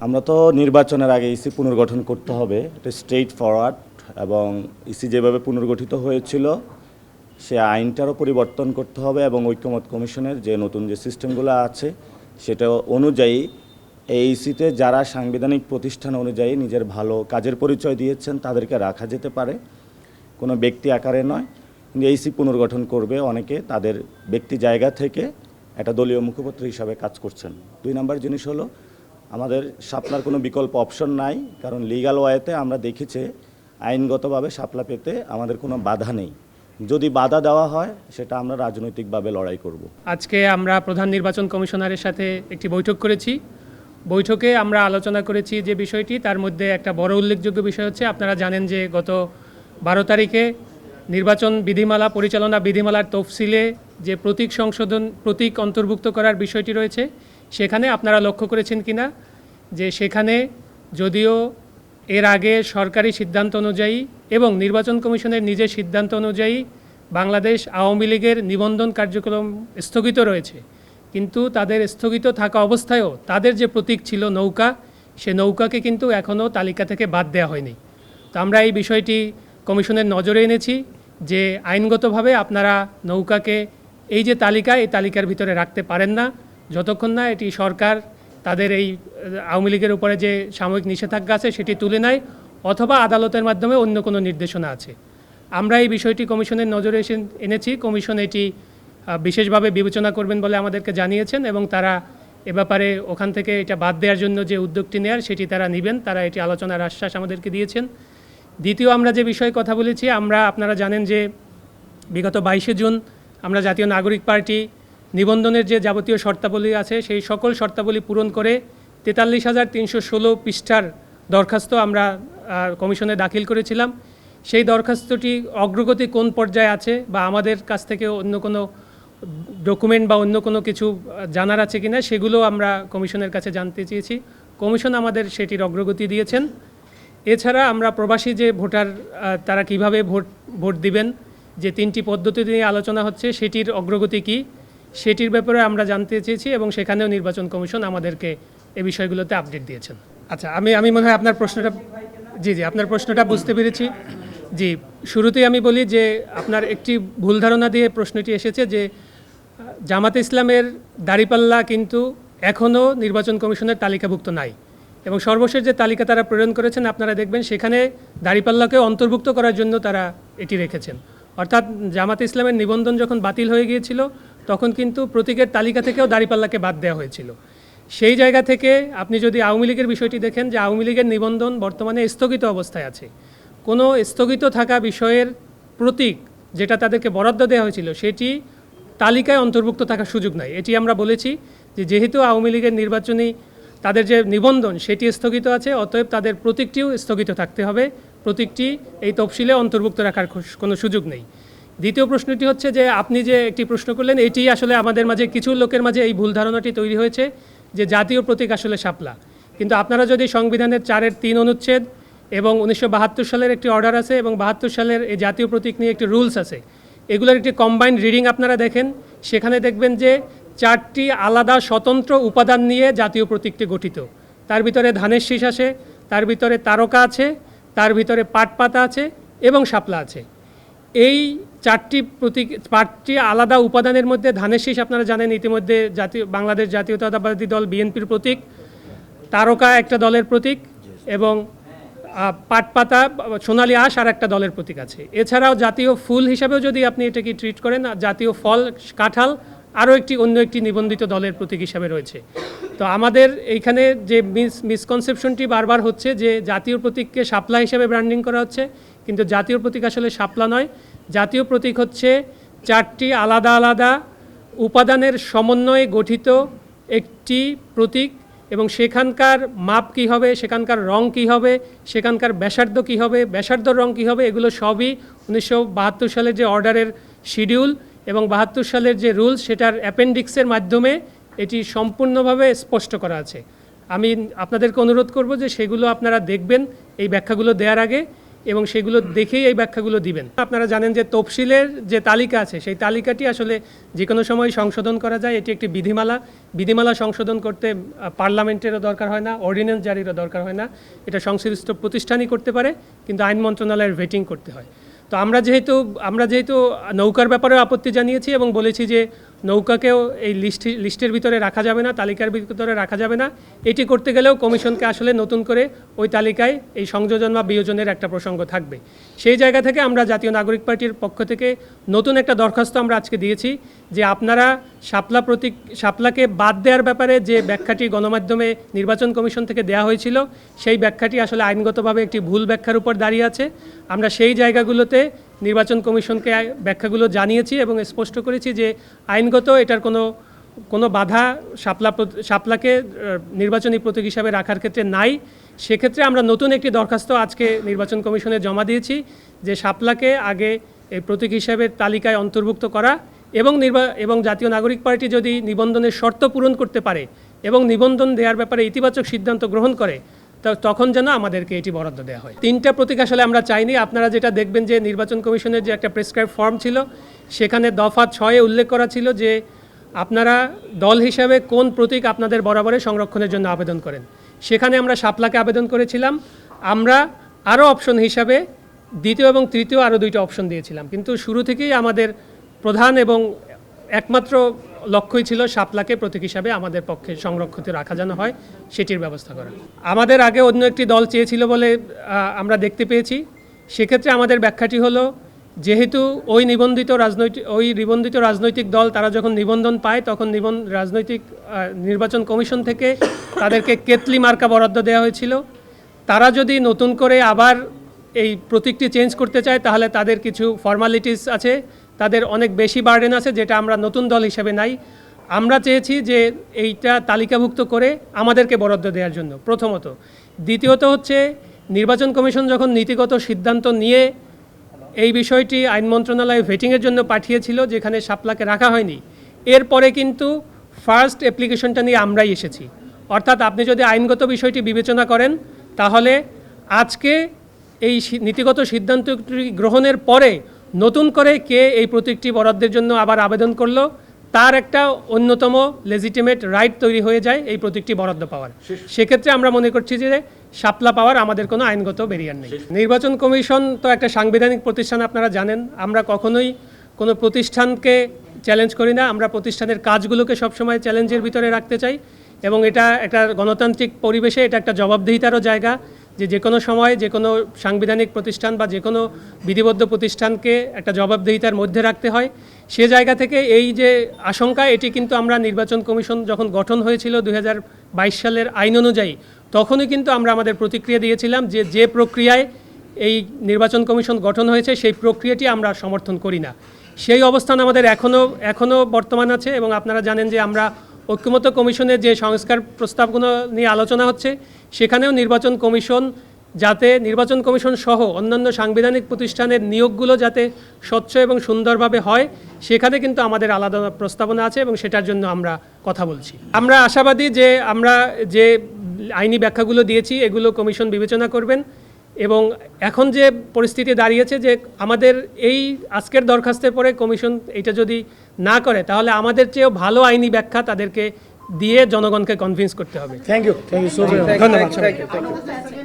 আমরা তো নির্বাচনের আগে ইসি পুনর্গঠন করতে হবে, এটা স্ট্রেইট ফরওয়ার্ড। এবং ইসি যেভাবে পুনর্গঠিত হয়েছিল সে আইনটারও পরিবর্তন করতে হবে এবং ঐক্যমত কমিশনের যে নতুন যে সিস্টেমগুলো আছে সেটা অনুযায়ী এই ইসিতে যারা সাংবিধানিক প্রতিষ্ঠান অনুযায়ী নিজের ভালো কাজের পরিচয় দিয়েছেন তাদেরকে রাখা যেতে পারে, কোনো ব্যক্তি আকারে নয়। কিন্তু ইসি পুনর্গঠন করবে অনেকে তাদের ব্যক্তি জায়গা থেকে একটা দলীয় মুখপাত্র হিসাবে কাজ করছেন। 2 নম্বর জিনিস হলো আমাদের শাপলার কোনো বিকল্প অপশন নাই, কারণ লিগ্যাল ওয়েতে আমরা দেখেছি আইনগতভাবে শাপলা পেতে আমাদের কোনো বাধা নেই। যদি বাধা দেওয়া হয় সেটা আমরা রাজনৈতিকভাবে লড়াই করব। আজকে আমরা প্রধান নির্বাচন কমিশনারের সাথে একটি বৈঠক করেছি। বৈঠকে আমরা আলোচনা করেছি যে বিষয়টি, তার মধ্যে একটা বড় উল্লেখযোগ্য বিষয় হচ্ছে, আপনারা জানেন যে গত 12 তারিখে নির্বাচন বিধিমালা পরিচালনা বিধিমালার তফসিলে যে প্রতীক অন্তর্ভুক্ত করার বিষয়টি রয়েছে, সেখানে আপনারা লক্ষ্য করেছেন কিনা যে সেখানে যদিও এর আগে সরকারি সিদ্ধান্ত অনুযায়ী এবং নির্বাচন কমিশনের নিজের সিদ্ধান্ত অনুযায়ী বাংলাদেশ আওয়ামী লীগের নিবন্ধন কার্যক্রম স্থগিত রয়েছে, কিন্তু তাদের স্থগিত থাকা অবস্থায়ও তাদের যে প্রতীক ছিল নৌকা, সে নৌকাকে কিন্তু এখনও তালিকা থেকে বাদ দেওয়া হয়নি। তো আমরা এই বিষয়টি কমিশনের নজরে এনেছি যে আইনগতভাবে আপনারা নৌকাকে এই যে তালিকা, এই তালিকার ভিতরে রাখতে পারেন না যতক্ষণ না এটি সরকার তাদের এই আওয়ামী লীগের উপরে যে সাময়িক নিষেধাজ্ঞা আছে সেটি তুলে নেয়, অথবা আদালতের মাধ্যমে অন্য কোনো নির্দেশনা আছে। আমরা এই বিষয়টি কমিশনের নজরে এনেছি। কমিশন এটি বিশেষভাবে বিবেচনা করবেন বলে আমাদেরকে জানিয়েছেন এবং তারা এ ব্যাপারে ওখান থেকে এটা বাদ দেওয়ার জন্য যে উদ্যোগটি নেয়ার সেটি তারা নেবেন, তারা এটি আলোচনার আশ্বাস আমাদেরকে দিয়েছেন। দ্বিতীয় আমরা যে বিষয়ে কথা বলেছি, আপনারা জানেন যে বিগত 22শে জুন আমরা জাতীয় নাগরিক পার্টি নিবন্ধনের যে যাবতীয় শর্তাবলী আছে সেই সকল শর্তাবলী পূরণ করে 43,316 পৃষ্ঠার দরখাস্ত আমরা কমিশনে দাখিল করেছিলাম। সেই দরখাস্তটি অগ্রগতি কোন পর্যায়ে আছে বা আমাদের কাছ থেকে অন্য কোনো ডকুমেন্ট বা অন্য কোনো কিছু জানার আছে কিনা সেগুলো আমরা কমিশনের কাছে জানতে চেয়েছি। কমিশন আমাদের সেটির অগ্রগতি দিয়েছেন। এছাড়া আমরা প্রবাসী যে ভোটার তারা কিভাবে ভোট দিবেন, যে 3টি পদ্ধতি নিয়ে আলোচনা হচ্ছে সেটির অগ্রগতি কী সেটির ব্যাপারে আমরা জানতে চেয়েছি এবং সেখানেও নির্বাচন কমিশন আমাদেরকে এই বিষয়গুলোতে আপডেট দিয়েছেন। আচ্ছা, আমি মনে হয় আপনার প্রশ্নটা আপনার প্রশ্নটা বুঝতে পেরেছি। জি, শুরুতেই আমি বলি যে আপনার একটি ভুল ধারণা দিয়ে প্রশ্নটি এসেছে যে জামাতে ইসলামের দাঁড়িপাল্লা কিন্তু এখনও নির্বাচন কমিশনের তালিকাভুক্ত নাই এবং সর্বশেষ যে তালিকা তারা প্রেরণ করেছেন আপনারা দেখবেন সেখানে দাঁড়িপাল্লাকে অন্তর্ভুক্ত করার জন্য তারা এটি রেখেছেন। অর্থাৎ জামাতে ইসলামের নিবন্ধন যখন বাতিল হয়ে গিয়েছিল তখন কিন্তু প্রতীকের তালিকা থেকেও দাঁড়িপাল্লাকে বাদ দেওয়া হয়েছিল। সেই জায়গা থেকে আপনি যদি আওয়ামী লীগের বিষয়টি দেখেন যে আওয়ামী লীগের নিবন্ধন বর্তমানে স্থগিত অবস্থায় আছে। কোনো স্থগিত থাকা বিষয়ের প্রতীক যেটা তাদেরকে বরাদ্দ দেওয়া হয়েছিল সেটি তালিকায় অন্তর্ভুক্ত থাকার সুযোগ নাই। এটি আমরা বলেছি যে যেহেতু আওয়ামী লীগের নির্বাচনী তাদের যে নিবন্ধন সেটি স্থগিত আছে, অতএব তাদের প্রতীকটিও স্থগিত থাকতে হবে, প্রতীকটি এই তফসিলে অন্তর্ভুক্ত রাখার কোনো সুযোগ নেই। দ্বিতীয় প্রশ্নটি হচ্ছে যে আপনি যে একটি প্রশ্ন করলেন, এটি আসলে আমাদের মাঝে কিছু লোকের মাঝে এই ভুল ধারণাটি তৈরি হয়েছে যে জাতীয় প্রতীক আসলে শাপলা। কিন্তু আপনারা যদি সংবিধানের 4-3 অনুচ্ছেদ এবং 1972 সালের একটি অর্ডার আছে এবং 72 সালের এই জাতীয় প্রতীক নিয়ে একটি রুলস আছে, এগুলোর একটি কম্বাইন্ড রিডিং আপনারা দেখেন, সেখানে দেখবেন যে 4টি আলাদা স্বতন্ত্র উপাদান নিয়ে জাতীয় প্রতীকটি গঠিত। তার ভিতরে ধানের শীষ আছে, তার ভিতরে তারকা আছে, তার ভিতরে পাটপাতা আছে এবং শাপলা আছে। এই 4টি আলাদা উপাদানের মধ্যে ধানের শীষ আপনারা জানেন ইতিমধ্যে বাংলাদেশ জাতীয়তাবাদী দল বিএনপির প্রতীক, তারকা একটা দলের প্রতীক এবং পাটপাতা সোনালী আঁশ আর একটা দলের প্রতীক আছে। এছাড়াও জাতীয় ফুল হিসাবেও যদি আপনি এটাকে ট্রিট করেন, জাতীয় ফল কাঁঠাল আরও অন্য একটি নিবন্ধিত দলের প্রতীক হিসাবে রয়েছে। তো আমাদের এইখানে যে মিসকনসেপশনটি বারবার হচ্ছে যে জাতীয় প্রতীককে শাপলা হিসাবে ব্র্যান্ডিং করা হচ্ছে, কিন্তু জাতীয় প্রতীক আসলে শাপলা নয়। জাতীয় প্রতীক হচ্ছে 4টি আলাদা আলাদা উপাদানের সমন্বয়ে গঠিত একটি প্রতীক এবং সেখানকার মাপ কী হবে, সেখানকার রং কী হবে, সেখানকার ব্যাসার্ধ কী হবে, ব্যাসার্ধর রং কী হবে, এগুলো সবই 1972 সালের যে অর্ডারের শিডিউল এবং 72 সালের যে রুলস সেটার অ্যাপেন্ডিক্সের মাধ্যমে এটি সম্পূর্ণভাবে স্পষ্ট করা আছে। আমি আপনাদেরকে অনুরোধ করব যে সেগুলো আপনারা দেখবেন এই ব্যাখ্যাগুলো দেওয়ার আগে এবং সেগুলো দেখেই এই ব্যাখ্যাগুলো দিবেন। আপনারা জানেন যে তফসিলের যে তালিকা আছে সেই তালিকাটি আসলে যে কোনো সময় সংশোধন করা যায়। এটি একটি বিধিমালা সংশোধন করতে পার্লামেন্টেরও দরকার হয় না, অর্ডিন্যান্স জারিরও দরকার হয় না। এটা সংশ্লিষ্ট প্রতিষ্ঠানই করতে পারে, কিন্তু আইন মন্ত্রণালয়ের ভেটিং করতে হয়। তো আমরা যেহেতু নৌকার ব্যাপারে আপত্তি জানিয়েছি এবং বলেছি যে নৌকাকেও এই লিস্টের ভিতরে রাখা যাবে না, তালিকার ভিতরে রাখা যাবে না। এটি করতে গেলেও কমিশনকে আসলে নতুন করে ওই তালিকায় এই সংযোজন বা বিয়োজনের একটা প্রসঙ্গ থাকবে। সেই জায়গা থেকে আমরা জাতীয় নাগরিক পার্টির পক্ষ থেকে নতুন একটা দরখাস্ত আমরা আজকে দিয়েছি যে আপনারা শাপলাকে বাদ দেওয়ার ব্যাপারে যে ব্যাখ্যাটি গণমাধ্যমে নির্বাচন কমিশন থেকে দেওয়া হয়েছিল, সেই ব্যাখ্যাটি আসলে আইনগতভাবে একটি ভুল ব্যাখ্যার উপর দাঁড়িয়ে আছে। আমরা সেই জায়গাগুলোতে নির্বাচন কমিশনকে ব্যাখ্যাগুলো জানিয়েছি এবং স্পষ্ট করেছি যে আইনগত এটার কোনো বাধা শাপলাকে নির্বাচনী প্রতীক হিসাবে রাখার ক্ষেত্রে নাই। সেক্ষেত্রে আমরা নতুন একটি দরখাস্ত আজকে নির্বাচন কমিশনে জমা দিয়েছি যে শাপলাকে আগে এই প্রতীক হিসাবে তালিকায় অন্তর্ভুক্ত করা এবং জাতীয় নাগরিক পার্টি যদি নিবন্ধনের শর্ত পূরণ করতে পারে এবং নিবন্ধন দেওয়ার ব্যাপারে ইতিবাচক সিদ্ধান্ত গ্রহণ করে তখন যেন আমাদেরকে এটি বরাদ্দ দেওয়া হয়। 3টা প্রতীক আসলে আমরা চাইনি। আপনারা যেটা দেখবেন যে নির্বাচন কমিশনের যে একটা প্রেসক্রাইব ফর্ম ছিল, সেখানে দফা 6-এ উল্লেখ করা ছিল যে আপনারা দল হিসাবে কোন প্রতীক আপনাদের বরাবরে সংরক্ষণের জন্য আবেদন করেন। সেখানে আমরা শাপলাকে আবেদন করেছিলাম। আমরা আরও অপশন হিসাবে 2য় এবং 3য় আরও 2টা অপশন দিয়েছিলাম, কিন্তু শুরু থেকেই আমাদের প্রধান এবং একমাত্র লক্ষ্যই ছিল শাপলাকে প্রতীক হিসাবে আমাদের পক্ষে সংরক্ষিত রাখা যেন হয়, সেটির ব্যবস্থা করা। আমাদের আগে অন্য একটি দল চেয়েছিল বলে আমরা দেখতে পেয়েছি। সেক্ষেত্রে আমাদের ব্যাখ্যাটি হলো, যেহেতু ওই নিবন্ধিত রাজনৈতিক দল তারা যখন নিবন্ধন পায় তখন নির্বাচন কমিশন থেকে তাদেরকে কেতলি মার্কা বরাদ্দ দেওয়া হয়েছিল। তারা যদি নতুন করে আবার এই প্রতীকটি চেঞ্জ করতে চায় তাহলে তাদের কিছু ফর্মালিটিস আছে, তাদের অনেক বেশি বার্ডেন আছে, যেটা আমরা নতুন দল হিসেবে নাই। আমরা চেয়েছি যে এইটা তালিকাভুক্ত করে আমাদেরকে বরাদ্দ দেওয়ার জন্য, প্রথমত। দ্বিতীয়ত হচ্ছে, নির্বাচন কমিশন যখন নীতিগত সিদ্ধান্ত নিয়ে এই বিষয়টি আইন মন্ত্রণালয়ে ভেটিংয়ের জন্য পাঠিয়েছিল, যেখানে শাপলাকে রাখা হয়নি, এরপরে কিন্তু ফার্স্ট অ্যাপ্লিকেশনটা নিয়ে আমরাই এসেছি। অর্থাৎ আপনি যদি আইনগত বিষয়টি বিবেচনা করেন তাহলে আজকে এই নীতিগত সিদ্ধান্তটি গ্রহণের পরে নতুন করে কে এই প্রতীকটি বরাদ্দের জন্য আবার আবেদন করলো, তার একটা অন্যতম লেজিটিমেট রাইট তৈরি হয়ে যায় এই প্রতীকটি বরাদ্দ পাওয়ার। সেক্ষেত্রে আমরা মনে করছি যে শাপলা পাওয়ার আমাদের কোনো আইনগত ব্যারিয়ার নেই। নির্বাচন কমিশন তো একটা সাংবিধানিক প্রতিষ্ঠান, আপনারা জানেন। আমরা কখনোই কোনো প্রতিষ্ঠানকে চ্যালেঞ্জ করি না। আমরা প্রতিষ্ঠানের কাজগুলোকে সবসময় চ্যালেঞ্জের ভিতরে রাখতে চাই এবং এটা একটা গণতান্ত্রিক পরিবেশে এটা একটা জবাবদিহিতারও জায়গা যে কোনো সময় যে কোনো সাংবিধানিক প্রতিষ্ঠান বা যে কোনো বিধিবদ্ধ প্রতিষ্ঠানকে একটা জবাবদিহিতার মধ্যে রাখতে হয়। সে জায়গা থেকে এই যে আশঙ্কা, এটি কিন্তু আমরা নির্বাচন কমিশন যখন গঠন হয়েছিল 2022 সালের আইন অনুযায়ী, তখনই কিন্তু আমরা আমাদের প্রতিক্রিয়া দিয়েছিলাম যে প্রক্রিয়ায় এই নির্বাচন কমিশন গঠন হয়েছে সেই প্রক্রিয়াটি আমরা সমর্থন করি না। সেই অবস্থান আমাদের এখনও বর্তমান আছে এবং আপনারা জানেন যে আমরা ঐক্যমত্য কমিশনের যে সংস্কার প্রস্তাবগুলো নিয়ে আলোচনা হচ্ছে, সেখানেও নির্বাচন কমিশন সহ অন্যান্য সাংবিধানিক প্রতিষ্ঠানের নিয়োগগুলো যাতে স্বচ্ছ এবং সুন্দরভাবে হয়, সেখানে কিন্তু আমাদের আলাদা প্রস্তাবনা আছে এবং সেটার জন্য আমরা কথা বলছি। আমরা আশাবাদী যে আমরা যে আইনি ব্যাখ্যাগুলো দিয়েছি এগুলো কমিশন বিবেচনা করবেন এবং এখন যে পরিস্থিতি দাঁড়িয়েছে যে আমাদের এই আজকের দরখাস্তের পরে কমিশন এটা যদি না করে তাহলে আমাদের চেয়েও ভালো আইনি ব্যাখ্যা তাদেরকে দিয়ে জনগণকে কনভিন্স করতে হবে। Thank you so much. ধন্যবাদ।